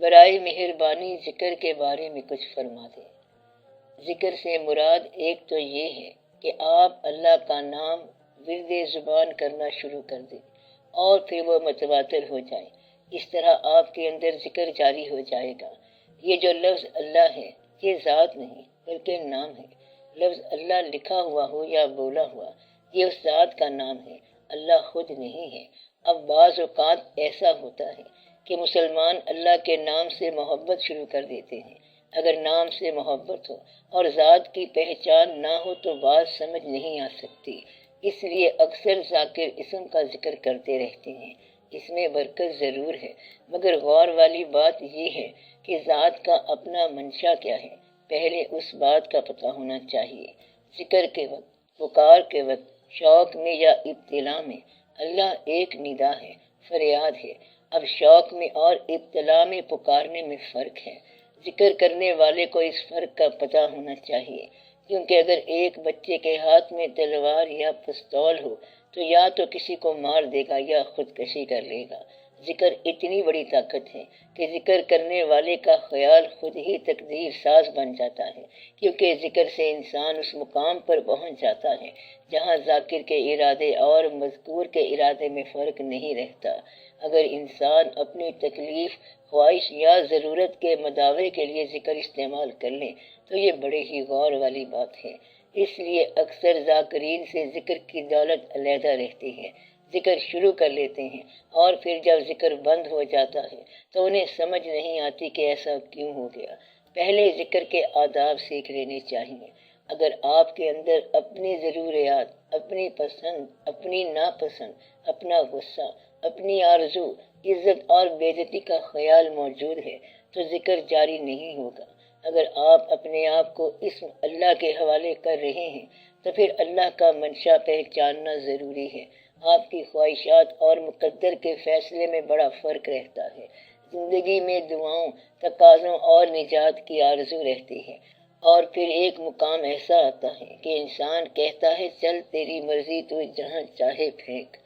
برائے مہربانی ذکر کے بارے میں کچھ فرما دیں۔ ذکر سے مراد ایک تو یہ ہے کہ آپ اللہ کا نام ورد زبان کرنا شروع کر دیں اور پھر وہ متواتر ہو جائے۔ اس طرح آپ کے اندر ذکر جاری ہو جائے گا۔ یہ جو لفظ اللہ ہے یہ ذات نہیں بلکہ نام ہے۔ لفظ اللہ لکھا ہوا ہو یا بولا ہوا، یہ اس ذات کا نام ہے، اللہ خود نہیں ہے۔ اب بعض اوقات ایسا ہوتا ہے کہ مسلمان اللہ کے نام سے محبت شروع کر دیتے ہیں۔ اگر نام سے محبت ہو اور ذات کی پہچان نہ ہو تو بات سمجھ نہیں آ سکتی، اس لیے اکثر ذاکر اسم کا ذکر کرتے رہتے ہیں۔ اس میں برکت ضرور ہے، مگر غور والی بات یہ ہے کہ ذات کا اپنا منشا کیا ہے، پہلے اس بات کا پتہ ہونا چاہیے۔ ذکر کے وقت، پکار کے وقت، شوق میں یا ابتلا میں اللہ ایک ندا ہے، فریاد ہے۔ اب شوق میں اور ابتلا میں پکارنے میں فرق ہے۔ ذکر کرنے والے کو اس فرق کا پتہ ہونا چاہیے، کیونکہ اگر ایک بچے کے ہاتھ میں تلوار یا پستول ہو تو یا تو کسی کو مار دے گا یا خودکشی کر لے گا۔ ذکر اتنی بڑی طاقت ہے کہ ذکر کرنے والے کا خیال خود ہی تقدیر ساز بن جاتا ہے، کیونکہ ذکر سے انسان اس مقام پر پہنچ جاتا ہے جہاں ذاکر کے ارادے اور مذکور کے ارادے میں فرق نہیں رہتا۔ اگر انسان اپنی تکلیف، خواہش یا ضرورت کے مداوے کے لیے ذکر استعمال کر لے تو یہ بڑے ہی غور والی بات ہے۔ اس لیے اکثر ذاکرین سے ذکر کی دولت علیحدہ رہتی ہے۔ ذکر شروع کر لیتے ہیں اور پھر جب ذکر بند ہو جاتا ہے تو انہیں سمجھ نہیں آتی کہ ایسا کیوں ہو گیا۔ پہلے ذکر کے آداب سیکھ لینے چاہیے۔ اگر آپ کے اندر اپنی ضروریات، اپنی پسند، اپنی ناپسند، اپنا غصہ، اپنی آرزو، عزت اور بے عزتی کا خیال موجود ہے تو ذکر جاری نہیں ہوگا۔ اگر آپ اپنے آپ کو اسم اللہ کے حوالے کر رہے ہیں تو پھر اللہ کا منشا پہچاننا ضروری ہے۔ آپ کی خواہشات اور مقدر کے فیصلے میں بڑا فرق رہتا ہے۔ زندگی میں دعاؤں، تقاضوں اور نجات کی آرزو رہتی ہے، اور پھر ایک مقام ایسا آتا ہے کہ انسان کہتا ہے چل تیری مرضی تو جہاں چاہے پھینک،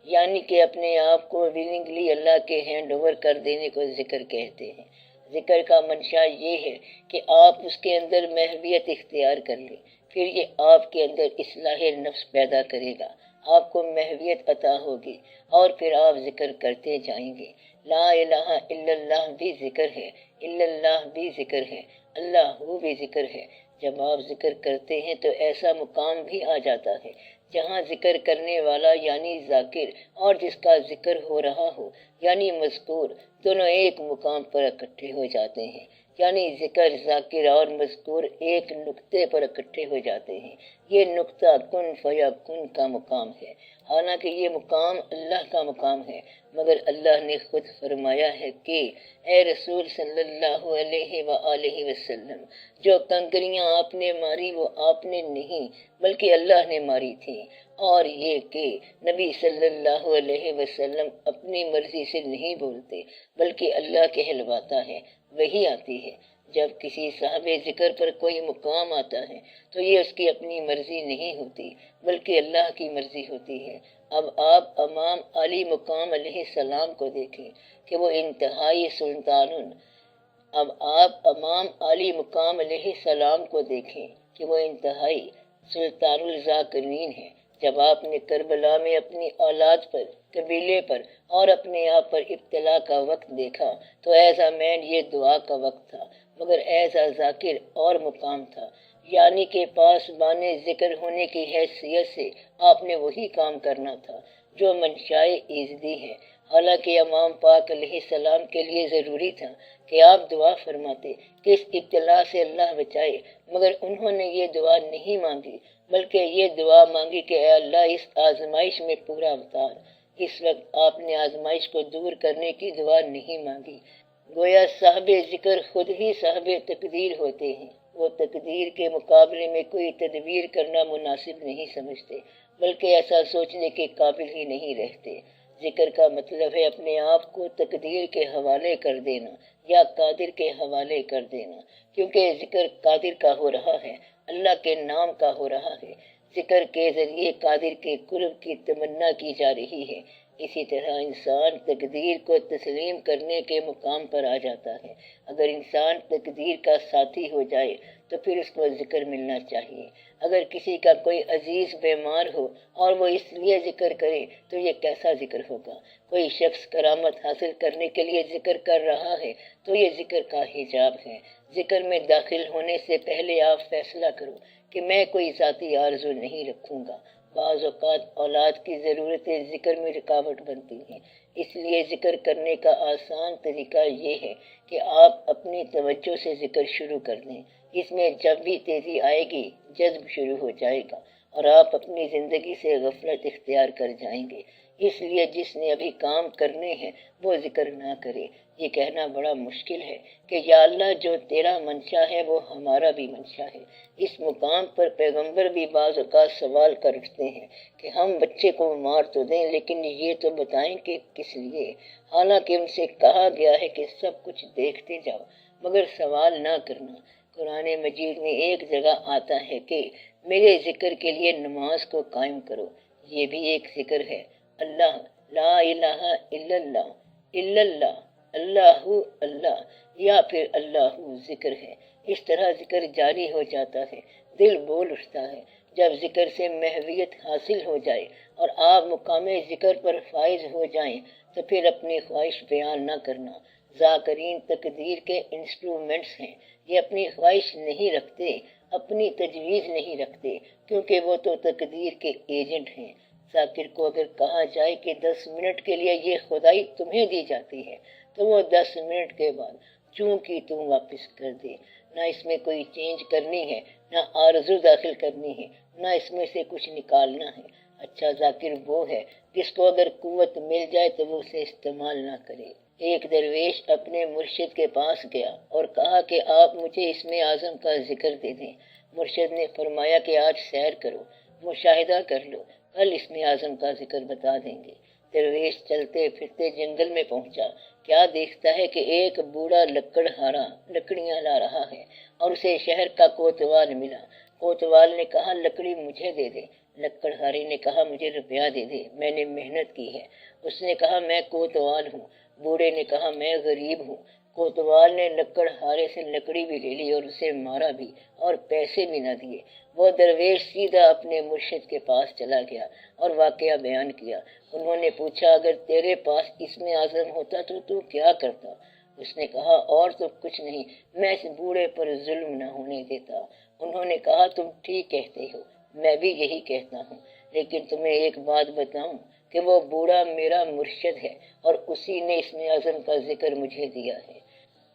یعنی کہ اپنے آپ کو ولنگلی اللہ کے ہینڈ اوور کر دینے کو ذکر کہتے ہیں۔ ذکر کا منشا یہ ہے کہ آپ اس کے اندر محویت اختیار کر لیں، پھر یہ آپ کے اندر اصلاح نفس پیدا کرے گا، آپ کو محویت عطا ہوگی اور پھر آپ ذکر کرتے جائیں گے۔ لا الہ الا اللہ بھی ذکر ہے، الا اللہ بھی ذکر ہے، اللہ بھی ذکر ہے۔ جب آپ ذکر کرتے ہیں تو ایسا مقام بھی آ جاتا ہے جہاں ذکر کرنے والا یعنی ذاکر اور جس کا ذکر ہو رہا ہو یعنی مذکور دونوں ایک مقام پر اکٹھے ہو جاتے ہیں، یعنی ذکر، ذاکر اور مذکور ایک نقطے پر اکٹھے ہو جاتے ہیں۔ یہ نقطہ کن فیکن کا مقام ہے۔ حالانکہ یہ مقام اللہ کا مقام ہے، مگر اللہ نے خود فرمایا ہے کہ اے رسول صلی اللہ علیہ وآلہ وسلم، جو کنکریاں آپ نے ماری وہ آپ نے نہیں بلکہ اللہ نے ماری تھیں، اور یہ کہ نبی صلی اللہ علیہ وسلم اپنی مرضی سے نہیں بولتے بلکہ اللہ کہلواتا ہے، وہی آتی ہے۔ جب کسی صاحب ذکر پر کوئی مقام آتا ہے تو یہ اس کی اپنی مرضی نہیں ہوتی بلکہ اللہ کی مرضی ہوتی ہے۔ اب آپ امام علی مقام علیہ السلام کو دیکھیں کہ وہ انتہائی سلطان اب آپ امام علی مقام علیہ السلام کو دیکھیں کہ وہ انتہائی سلطان الذاکرین ہیں۔ جب آپ نے کربلا میں اپنی اولاد پر، قبیلے پر اور اپنے آپ پر ابتلا کا وقت دیکھا تو ایز اے مین یہ دعا کا وقت تھا، مگر ایز اے ذاکر اور مقام تھا، یعنی کہ پاسبان ذکر ہونے کی حیثیت سے آپ نے وہی کام کرنا تھا جو منشائے ایزدی ہے۔ حالانکہ امام پاک علیہ السلام کے لیے ضروری تھا کہ آپ دعا فرماتے کہ اس ابتلا سے اللہ بچائے، مگر انہوں نے یہ دعا نہیں مانگی بلکہ یہ دعا مانگی کہ اے اللہ اس آزمائش میں پورا اتار۔ اس وقت آپ نے آزمائش کو دور کرنے کی دعا نہیں مانگی۔ گویا صاحب ذکر خود ہی صاحب تقدیر ہوتے ہیں۔ وہ تقدیر کے مقابلے میں کوئی تدبیر کرنا مناسب نہیں سمجھتے بلکہ ایسا سوچنے کے قابل ہی نہیں رہتے۔ ذکر کا مطلب ہے اپنے آپ کو تقدیر کے حوالے کر دینا یا قادر کے حوالے کر دینا، کیونکہ ذکر قادر کا ہو رہا ہے، اللہ کے نام کا ہو رہا ہے۔ ذکر کے ذریعے قادر کے قرب کی تمنا کی جا رہی ہے، اسی طرح انسان تقدیر کو تسلیم کرنے کے مقام پر آ جاتا ہے۔ اگر انسان تقدیر کا ساتھی ہو جائے تو پھر اس کو ذکر ملنا چاہیے۔ اگر کسی کا کوئی عزیز بیمار ہو اور وہ اس لیے ذکر کرے تو یہ کیسا ذکر ہوگا؟ کوئی شخص کرامت حاصل کرنے کے لیے ذکر کر رہا ہے تو یہ ذکر کا حجاب ہے۔ ذکر میں داخل ہونے سے پہلے آپ فیصلہ کرو کہ میں کوئی ذاتی آرزو نہیں رکھوں گا۔ بعض اوقات اولاد کی ضرورتیں ذکر میں رکاوٹ بنتی ہیں، اس لیے ذکر کرنے کا آسان طریقہ یہ ہے کہ آپ اپنی توجہ سے ذکر شروع کر دیں۔ اس میں جب بھی تیزی آئے گی جذب شروع ہو جائے گا اور آپ اپنی زندگی سے غفلت اختیار کر جائیں گے۔ اس لیے جس نے ابھی کام کرنے ہیں وہ ذکر نہ کرے۔ یہ کہنا بڑا مشکل ہے کہ یا اللہ جو تیرا منشا ہے وہ ہمارا بھی منشا ہے۔ اس مقام پر پیغمبر بھی بعض اوقات سوال کر اٹھتے ہیں کہ ہم بچے کو مار تو دیں لیکن یہ تو بتائیں کہ کس لیے، حالانکہ ان سے کہا گیا ہے کہ سب کچھ دیکھتے جاؤ مگر سوال نہ کرنا۔ قرآن مجید میں ایک جگہ آتا ہے کہ میرے ذکر کے لیے نماز کو قائم کرو، یہ بھی ایک ذکر ہے۔ اللہ، لا الہ الا اللہ، اللہ، اللہ اللہ، یا پھر اللہ ذکر ہے۔ اس طرح ذکر جاری ہو جاتا ہے، دل بول اٹھتا ہے۔ جب ذکر سے محویت حاصل ہو جائے اور آپ مقام ذکر پر فائز ہو جائیں تو پھر اپنی خواہش بیان نہ کرنا۔ ذاکرین تقدیر کے انسٹرومنٹس ہیں، یہ اپنی خواہش نہیں رکھتے، اپنی تجویز نہیں رکھتے، کیونکہ وہ تو تقدیر کے ایجنٹ ہیں۔ ذاکر کو اگر کہا جائے کہ 10 منٹ کے لیے یہ خدائی تمہیں دی جاتی ہے تو وہ 10 منٹ کے بعد چونکہ تم واپس کر دے۔ نہ اس میں کوئی چینج کرنی ہے، نہ آرزو داخل کرنی ہے، نہ اس میں سے کچھ نکالنا ہے۔ اچھا ذاکر وہ ہے جس کو اگر قوت مل جائے تو وہ اسے استعمال نہ کرے۔ ایک درویش اپنے مرشد کے پاس گیا اور کہا کہ آپ مجھے اسم اعظم کا ذکر دے دیں۔ مرشد نے فرمایا کہ آج سیر کرو، مشاہدہ کر لو، کل اسم اعظم کا ذکر بتا دیں گے۔ درویش چلتے پھرتے جنگل میں پہنچا، کیا دیکھتا ہے کہ ایک بوڑھا لکڑہارا لکڑیاں لا رہا ہے اور اسے شہر کا کوتوال ملا۔ کوتوال نے کہا لکڑی مجھے دے دے۔ لکڑہارے نے کہا مجھے روپیہ دے دے، میں نے محنت کی ہے۔ اس نے کہا میں کوتوال ہوں۔ بوڑھے نے کہا میں غریب ہوں۔ کوتوال نے لکڑہارے سے لکڑی بھی لے لی اور اسے مارا بھی اور پیسے بھی نہ دیے۔ وہ درویش سیدھا اپنے مرشد کے پاس چلا گیا اور واقعہ بیان کیا۔ انہوں نے پوچھا اگر تیرے پاس اسم اعظم ہوتا تو تو کیا کرتا؟ اس نے کہا اور تو کچھ نہیں، میں اس بوڑھے پر ظلم نہ ہونے دیتا۔ انہوں نے کہا تم ٹھیک کہتے ہو، میں بھی یہی کہتا ہوں، لیکن تمہیں ایک بات بتاؤں کہ وہ بوڑھا میرا مرشد ہے اور اسی نے اسم اعظم کا ذکر مجھے دیا ہے۔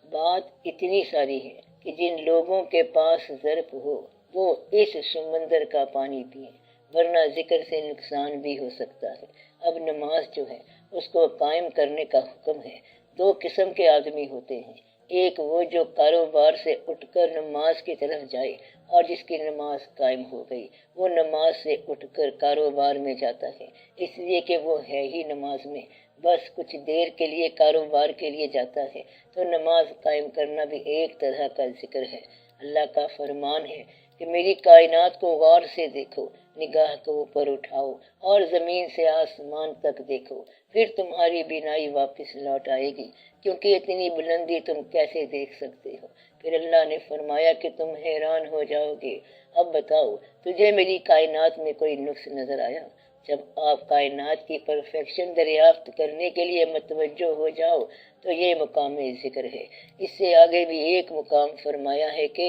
بات اتنی ساری ہے کہ جن لوگوں کے پاس ظرف ہو وہ اس سمندر کا پانی پئیں، ورنہ ذکر سے نقصان بھی ہو سکتا ہے۔ اب نماز جو ہے اس کو قائم کرنے کا حکم ہے۔ 2 قسم کے آدمی ہوتے ہیں، ایک وہ جو کاروبار سے اٹھ کر نماز کی طرف جائے اور جس کی نماز قائم ہو گئی، وہ نماز سے اٹھ کر کاروبار میں جاتا ہے اس لیے کہ وہ ہے ہی نماز میں، بس کچھ دیر کے لیے کاروبار کے لیے جاتا ہے۔ تو نماز قائم کرنا بھی ایک طرح کا ذکر ہے۔ اللہ کا فرمان ہے کہ میری کائنات کو غور سے دیکھو، نگاہ کو اوپر اٹھاؤ اور زمین سے آسمان تک دیکھو، پھر تمہاری بینائی واپس لوٹ آئے گی، کیونکہ اتنی بلندی تم کیسے دیکھ سکتے ہو؟ پھر اللہ نے فرمایا کہ تم حیران ہو جاؤ گے۔ اب بتاؤ تجھے میری کائنات میں کوئی نقص نظر آیا؟ جب آپ کائنات کی پرفیکشن دریافت کرنے کے لیے متوجہ ہو جاؤ تو یہ مقام ذکر ہے۔ اس سے آگے بھی ایک مقام فرمایا ہے کہ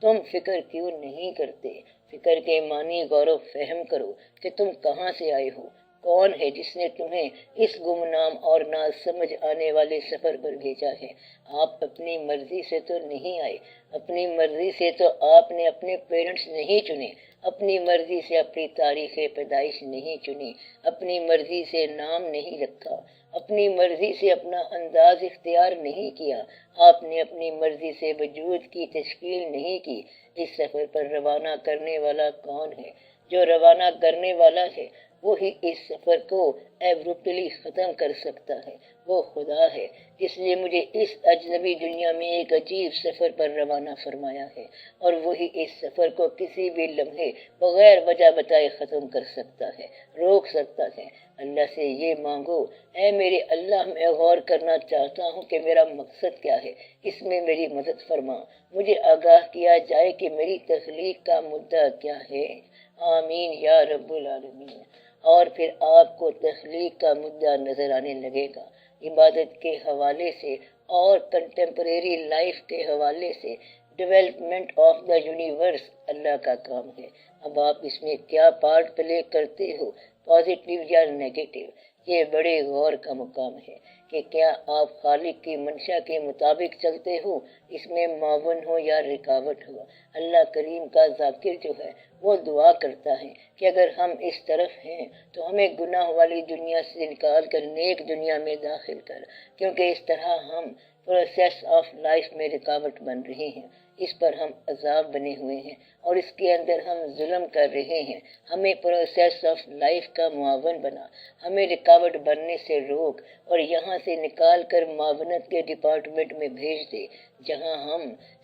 تم فکر کیوں نہیں کرتے؟ فکر کے معنی غور و فہم کرو کہ تم کہاں سے آئے ہو، کون ہے جس نے تمہیں اس گمنام اور نہ سمجھ آنے والے سفر پر بھیجا ہے؟ آپ اپنی مرضی سے تو نہیں آئے، اپنی مرضی سے تو آپ نے اپنے پیرنٹس نہیں چنے، اپنی مرضی سے اپنی تاریخ پیدائش نہیں چنی، اپنی مرضی سے نام نہیں رکھا، اپنی مرضی سے اپنا انداز اختیار نہیں کیا، آپ نے اپنی مرضی سے وجود کی تشکیل نہیں کی۔ اس سفر پر روانہ کرنے والا کون ہے؟ جو روانہ کرنے والا ہے وہی اس سفر کو ایبروپٹلی ختم کر سکتا ہے۔ وہ خدا ہے جس نے مجھے اس اجنبی دنیا میں ایک عجیب سفر پر روانہ فرمایا ہے، اور وہی اس سفر کو کسی بھی لمحے بغیر وجہ بتائے ختم کر سکتا ہے، روک سکتا ہے۔ اللہ سے یہ مانگو، اے میرے اللہ، میں غور کرنا چاہتا ہوں کہ میرا مقصد کیا ہے، اس میں میری مدد فرما، مجھے آگاہ کیا جائے کہ میری تخلیق کا مدعا کیا ہے۔ آمین یا رب العالمین۔ اور پھر آپ کو تخلیق کا مدعا نظر آنے لگے گا۔ عبادت کے حوالے سے اور کنٹمپریری لائف کے حوالے سے ڈیولپمنٹ آف دا یونیورس اللہ کا کام ہے۔ اب آپ اس میں کیا پارٹ پلے کرتے ہو، پازیٹیو یا نیگیٹو، یہ بڑے غور کا مقام ہے کہ کیا آپ خالق کی منشا کے مطابق چلتے ہو، اس میں معاون ہو یا رکاوٹ ہو۔ اللہ کریم کا ذاکر جو ہے وہ دعا کرتا ہے کہ اگر ہم اس طرف ہیں تو ہمیں گناہ والی دنیا سے نکال کر نیک دنیا میں داخل کر، کیونکہ اس طرح ہم پروسیس آف لائف میں رکاوٹ بن رہے ہیں، اس پر ہم عذاب بنے ہوئے ہیں اور اس کے اندر ہم ظلم کر رہے ہیں۔ ہمیں پروسیس آف لائف کا معاون بنا، ہمیں رکاوٹ بننے سے روک اور یہاں سے نکال کر معاونت کے ڈپارٹمنٹ میں بھیج دے، جہاں ہم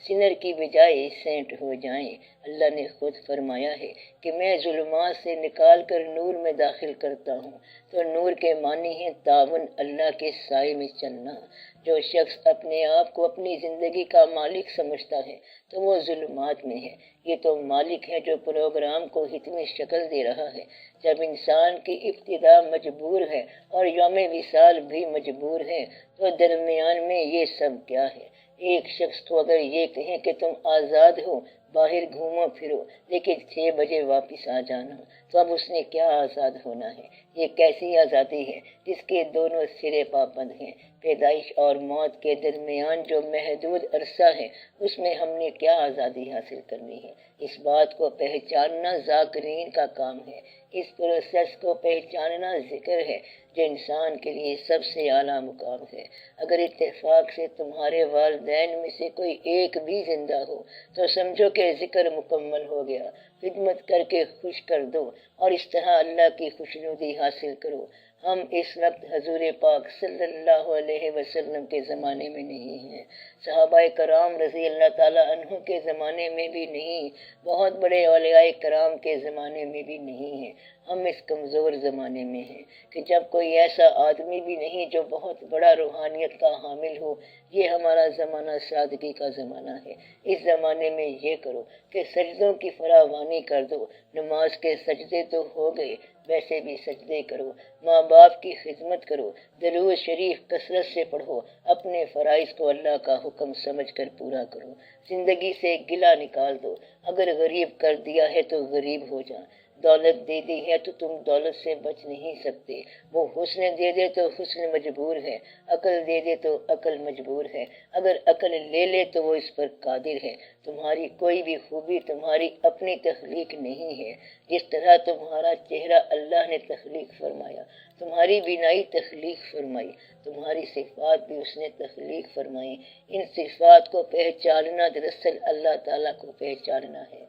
سنر کی بجائے سینٹ ہو جائیں۔ اللہ نے خود فرمایا ہے کہ میں ظلمات سے نکال کر نور میں داخل کرتا ہوں، تو نور کے معنی ہے تعاون، اللہ کے سائے میں چلنا۔ جو شخص اپنے آپ کو اپنی زندگی کا مالک سمجھتا ہے تو وہ ظلمات میں ہے۔ یہ تو مالک ہے جو پروگرام کو حتمی شکل دے رہا ہے۔ جب انسان کی ابتدا مجبور ہے اور یوم وصال بھی مجبور ہے تو درمیان میں یہ سب کیا ہے؟ ایک شخص کو اگر یہ کہیں کہ تم آزاد ہو، باہر گھومو پھرو، لیکن 6 بجے واپس آ جانا، تو اب اس نے کیا آزاد ہونا ہے؟ یہ کیسی آزادی ہے جس کے دونوں سرے پابند ہیں؟ پیدائش اور موت کے درمیان جو محدود عرصہ ہے، اس میں ہم نے کیا آزادی حاصل کرنی ہے؟ اس بات کو پہچاننا ذاکرین کا کام ہے۔ اس پروسیس کو پہچاننا ذکر ہے جو انسان کے لیے سب سے اعلیٰ مقام ہے۔ اگر اتفاق سے تمہارے والدین میں سے کوئی ایک بھی زندہ ہو تو سمجھو کہ ذکر مکمل ہو گیا۔ خدمت کر کے خوش کر دو اور اس طرح اللہ کی خوشنودی حاصل کرو۔ ہم اس وقت حضور پاک صلی اللہ علیہ وسلم کے زمانے میں نہیں ہیں، صحابہ کرام رضی اللہ تعالیٰ عنہ کے زمانے میں بھی نہیں، بہت بڑے اولیاء کرام کے زمانے میں بھی نہیں ہیں۔ ہم اس کمزور زمانے میں ہیں کہ جب کوئی ایسا آدمی بھی نہیں جو بہت بڑا روحانیت کا حامل ہو۔ یہ ہمارا زمانہ سادگی کا زمانہ ہے۔ اس زمانے میں یہ کرو کہ سجدوں کی فراوانی کر دو۔ نماز کے سجدے تو ہو گئے، ویسے بھی سجدے کرو، ماں باپ کی خدمت کرو، درود شریف کثرت سے پڑھو، اپنے فرائض کو اللہ کا حکم سمجھ کر پورا کرو۔ زندگی سے گلہ نکال دو، اگر غریب کر دیا ہے تو غریب ہو جا۔ دولت دے دی ہے تو تم دولت سے بچ نہیں سکتے۔ وہ حسن دے دے تو حسن مجبور ہے، عقل دے دے تو عقل مجبور ہے، اگر عقل لے لے تو وہ اس پر قادر ہے۔ تمہاری کوئی بھی خوبی تمہاری اپنی تخلیق نہیں ہے۔ جس طرح تمہارا چہرہ اللہ نے تخلیق فرمایا، تمہاری بینائی تخلیق فرمائی، تمہاری صفات بھی اس نے تخلیق فرمائی۔ ان صفات کو پہچاننا دراصل اللہ تعالیٰ کو پہچاننا ہے۔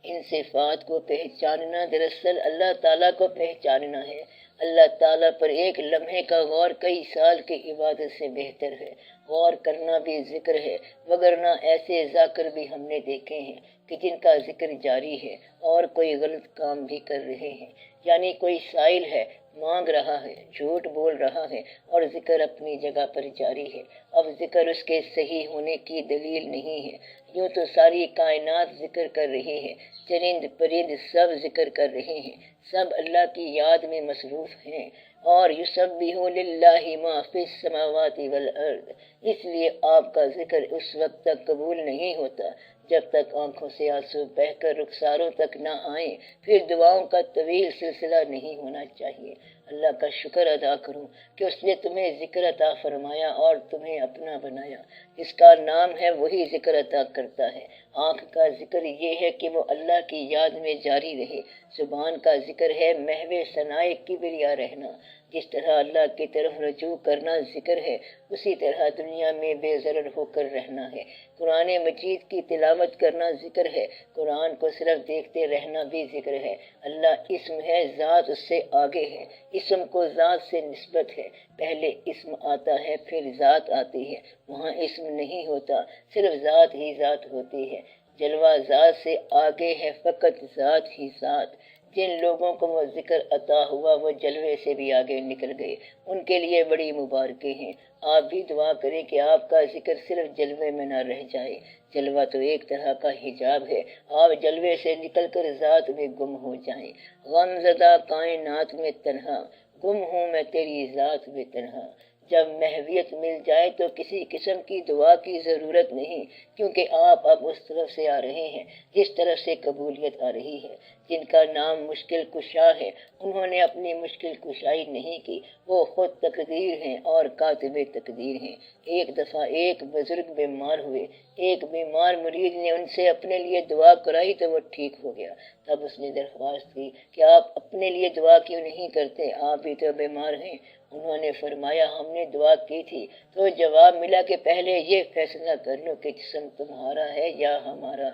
ان صفات کو پہچاننا دراصل اللہ تعالیٰ کو پہچاننا ہے۔ اللہ تعالیٰ پر ایک لمحے کا غور کئی سال کی عبادت سے بہتر ہے۔ غور کرنا بھی ذکر ہے، وگرنہ ایسے ذاکر بھی ہم نے دیکھے ہیں کہ جن کا ذکر جاری ہے اور کوئی غلط کام بھی کر رہے ہیں۔ یعنی کوئی سائل ہے، مانگ رہا ہے، جھوٹ بول رہا ہے اور ذکر اپنی جگہ پر جاری ہے۔ اب ذکر اس کے صحیح ہونے کی دلیل نہیں ہے۔ یوں تو ساری کائنات ذکر کر رہی ہے، چرند پرند سب ذکر کر رہے ہیں، سب اللہ کی یاد میں مصروف ہیں۔ اور یسبح للہ ما فی السماوات والارض، اس لیے آپ کا ذکر اس وقت تک قبول نہیں ہوتا جب تک آنکھوں سے آنسو بہہ کر رخساروں تک نہ آئیں، پھر دعاؤں کا طویل سلسلہ نہیں ہونا چاہیے۔ اللہ کا شکر ادا کروں کہ اس نے تمہیں ذکر عطا فرمایا اور تمہیں اپنا بنایا۔ جس کا نام ہے وہی ذکر عطا کرتا ہے۔ آنکھ کا ذکر یہ ہے کہ وہ اللہ کی یاد میں جاری رہے۔ زبان کا ذکر ہے محو ثنائے کبریا رہنا۔ جس طرح اللہ کی طرف رجوع کرنا ذکر ہے، اسی طرح دنیا میں بے ضرر ہو کر رہنا ہے۔ قرآن مجید کی تلاوت کرنا ذکر ہے، قرآن کو صرف دیکھتے رہنا بھی ذکر ہے۔ اللہ اسم ہے، ذات اس سے آگے ہے۔ اسم کو ذات سے نسبت ہے، پہلے اسم آتا ہے پھر ذات آتی ہے۔ وہاں اسم نہیں ہوتا، صرف ذات ہی ذات ہوتی ہے۔ جلوہ ذات سے آگے ہے، فقط ذات ہی ذات۔ جن لوگوں کو وہ ذکر عطا ہوا وہ جلوے سے بھی آگے نکل گئے، ان کے لیے بڑی مبارکیں ہیں۔ آپ بھی دعا کریں کہ آپ کا ذکر صرف جلوے میں نہ رہ جائے۔ جلوہ تو ایک طرح کا حجاب ہے، آپ جلوے سے نکل کر ذات میں گم ہو جائیں۔ غم زدہ کائنات میں تنہا، گم ہوں میں تیری ذات میں تنہا۔ جب محویت مل جائے تو کسی قسم کی دعا کی ضرورت نہیں، کیونکہ آپ اب اس طرف سے آ رہے ہیں جس طرف سے قبولیت آ رہی ہے۔ جن کا نام مشکل کشا ہے انہوں نے اپنی مشکل کشائی نہیں کی، وہ خود تقدیر ہیں اور کاتب تقدیر ہیں۔ ایک دفعہ ایک بزرگ بیمار ہوئے، ایک بیمار مریض نے ان سے اپنے لیے دعا کرائی تو وہ ٹھیک ہو گیا۔ تب اس نے درخواست کی کہ آپ اپنے لیے دعا کیوں نہیں کرتے، آپ بھی تو بیمار ہیں۔ انہوں نے فرمایا ہم نے دعا کی تھی تو جواب ملا کہ پہلے یہ فیصلہ کر لو کہ جسم تمہارا ہے یا ہمارا۔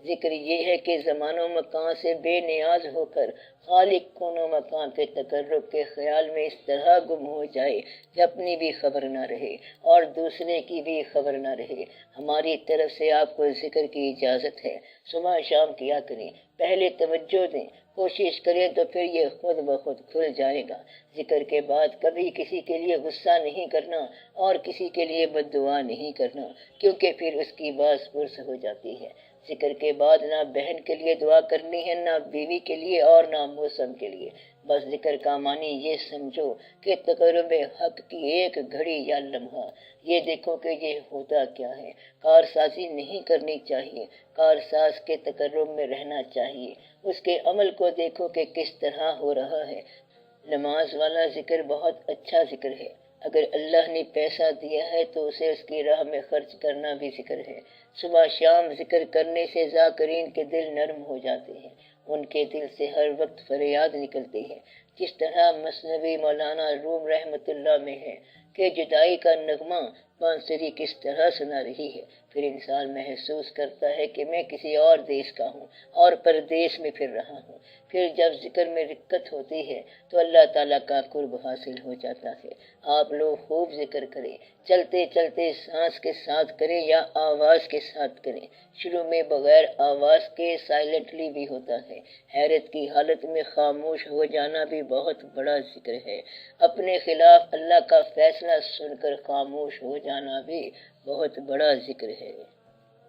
ذکر یہ ہے کہ زمان و مکان سے بے نیاز ہو کر خالق کون و مکان کے تقرب کے خیال میں اس طرح گم ہو جائے کہ اپنی بھی خبر نہ رہے اور دوسرے کی بھی خبر نہ رہے۔ ہماری طرف سے آپ کو ذکر کی اجازت ہے، صبح شام کیا کریں، پہلے توجہ دیں، کوشش کریں تو پھر یہ خود بخود کھل جائے گا۔ ذکر کے بعد کبھی کسی کے لیے غصہ نہیں کرنا اور کسی کے لیے بد دعا نہیں کرنا، کیونکہ پھر اس کی باز پرس ہو جاتی ہے۔ ذکر کے بعد نہ بہن کے لیے دعا کرنی ہے، نہ بیوی کے لیے اور نہ موسم کے لیے۔ بس ذکر کا معنی یہ سمجھو کہ تقرب حق کی ایک گھڑی یا لمحہ یہ دیکھو کہ یہ ہوتا کیا ہے۔ کارسازی نہیں کرنی چاہیے، کارساز کے تقرب میں رہنا چاہیے۔ اس کے عمل کو دیکھو کہ کس طرح ہو رہا ہے۔ نماز والا ذکر بہت اچھا ذکر ہے۔ اگر اللہ نے پیسہ دیا ہے تو اسے اس کی راہ میں خرچ کرنا بھی ذکر ہے۔ صبح شام ذکر کرنے سے ذاکرین کے دل نرم ہو جاتے ہیں، ان کے دل سے ہر وقت فریاد نکلتی ہے۔ جس طرح مثنوی مولانا روم رحمۃ اللہ میں ہے کہ جدائی کا نغمہ بانسری کس طرح سنا رہی ہے، پھر انسان محسوس کرتا ہے کہ میں کسی اور دیش کا ہوں اور پردیس میں پھر رہا ہوں۔ پھر جب ذکر میں رکت ہوتی ہے تو اللہ تعالیٰ کا قرب حاصل ہو جاتا ہے۔ آپ لوگ خوب ذکر کریں، چلتے چلتے سانس کے ساتھ کریں یا آواز کے ساتھ کریں۔ شروع میں بغیر آواز کے سائلنٹلی بھی ہوتا ہے۔ حیرت کی حالت میں خاموش ہو جانا بھی بہت بڑا ذکر ہے۔ اپنے خلاف اللہ کا فیصلہ سن کر خاموش ہو جانا بھی بہت بڑا ذکر ہے۔